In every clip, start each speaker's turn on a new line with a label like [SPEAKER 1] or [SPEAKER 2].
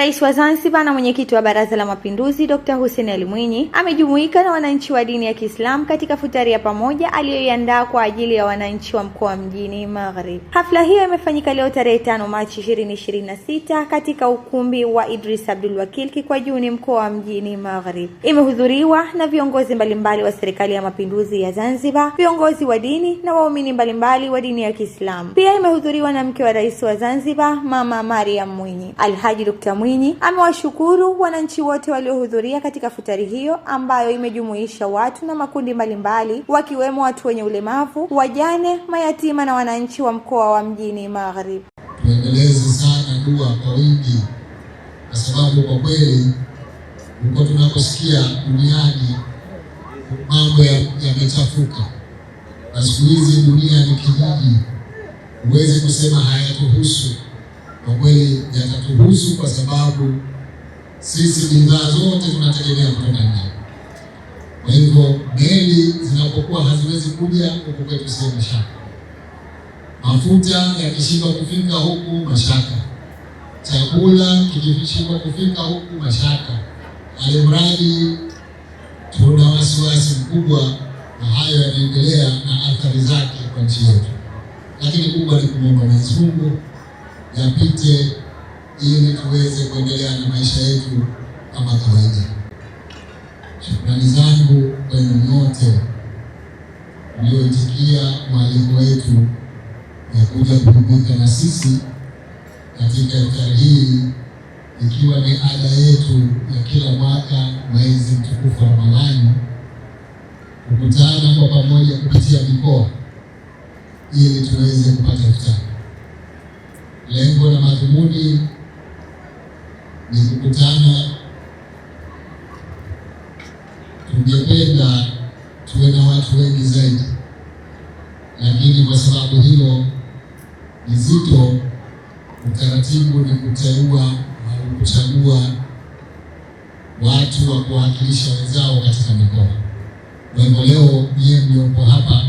[SPEAKER 1] Rais wa Zanzibar na mwenyekiti wa Baraza la Mapinduzi Dr. Hussein Ali Mwinyi amejumuika na wananchi wa dini ya Kiislamu katika futari ya pamoja aliyoiandaa kwa ajili ya wananchi wa mkoa Mjini Magharibi. Hafla hiyo imefanyika leo tarehe 5 Machi 2026 katika ukumbi wa Idris Abdul Wakil Kikwajuni, mkoa wa Mjini Magharibi. Imehudhuriwa na viongozi mbalimbali wa Serikali ya Mapinduzi ya Zanzibar, viongozi wa dini na waumini mbalimbali wa dini ya Kiislamu. Pia imehudhuriwa na mke wa Rais wa Zanzibar, Mama Mariam Mwinyi. Alhaji Dr. Mwinyi amewashukuru wananchi wote waliohudhuria katika futari hiyo ambayo imejumuisha watu na makundi mbalimbali wakiwemo watu wenye ulemavu, wajane, mayatima na wananchi wa mkoa wa Mjini Magharibi.
[SPEAKER 2] Tuendeleze sana dua kwa wingi, kwa sababu kwa kweli uko tunaposikia duniani mambo yamechafuka, na siku hizi dunia ni kijiji, huwezi kusema hayatuhusu. Kwa kweli yatatuhusu, kwa sababu sisi bidhaa zote tunategemea kutoka nje. Kwa hivyo meli zinapokuwa haziwezi kuja huku kwetu, sio mashaka. Mafuta yakishindwa kufika huku, mashaka. Chakula kikishindwa kufika huku, mashaka. Alimradi tuna wasiwasi mkubwa, na hayo yanaendelea na athari zake kwa nchi yetu, lakini kubwa ni kumwomba Mwenyezi Mungu yapite ili tuweze kuendelea na maisha yetu kama kawaida. Shukrani zangu kwenu nyote mlioitikia mwaliko wetu ya kuja kujumuika na sisi katika iftari hii, ikiwa ni ada yetu ya kila mwaka mwezi mtukufu wa Ramadhani, kukutana kwa pamoja kupitia mikoa ili tuweze kupata iftari. Lengo na madhumuni ni kukutana. Tungependa tuwe na watu wengi zaidi, lakini kwa sababu hilo ni zito, utaratibu ni kuteua au kuchagua watu wa kuwakilisha wenzao katika mikoa. Kwa hivyo leo nyie mliopo hapa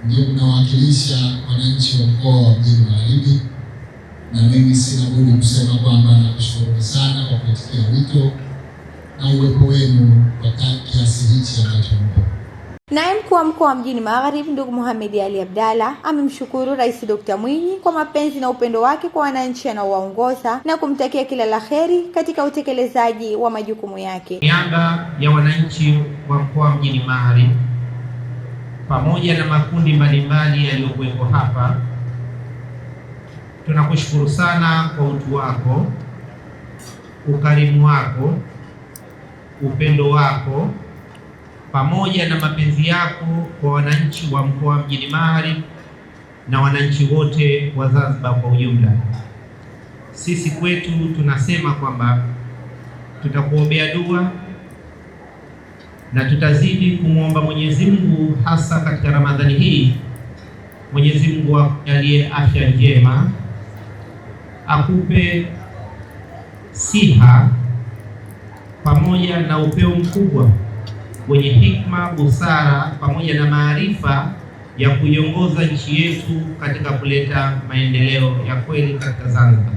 [SPEAKER 2] ndio mnawakilisha wananchi wa mkoa wa Mjini Magharibi, na mimi sina budi kusema kwamba nakushukuru sana kwa kuitikia wito na uwepo wenu kwa kiasi hichi ambacho mpo.
[SPEAKER 1] Naye mkuu wa mkoa wa Mjini Magharibi ndugu Mohamed Ali Abdalla amemshukuru Rais Dr. Mwinyi kwa mapenzi na upendo wake kwa wananchi anaowaongoza na kumtakia kila la kheri katika utekelezaji wa majukumu yake.
[SPEAKER 3] Niaba ya wananchi wa mkoa wa Mjini Magharibi pamoja na makundi mbalimbali yaliyokuwepo hapa, tunakushukuru sana kwa utu wako, ukarimu wako, upendo wako pamoja na mapenzi yako kwa wananchi wa mkoa wa Mjini Magharibi na wananchi wote wa Zanzibar kwa ujumla. Sisi kwetu tunasema kwamba tutakuombea dua na tutazidi kumwomba Mwenyezi Mungu, hasa katika Ramadhani hii. Mwenyezi Mungu akujalie afya njema, akupe siha pamoja na upeo mkubwa wenye hikma, busara pamoja na maarifa ya kuiongoza nchi yetu katika kuleta maendeleo ya kweli katika Zanzibar.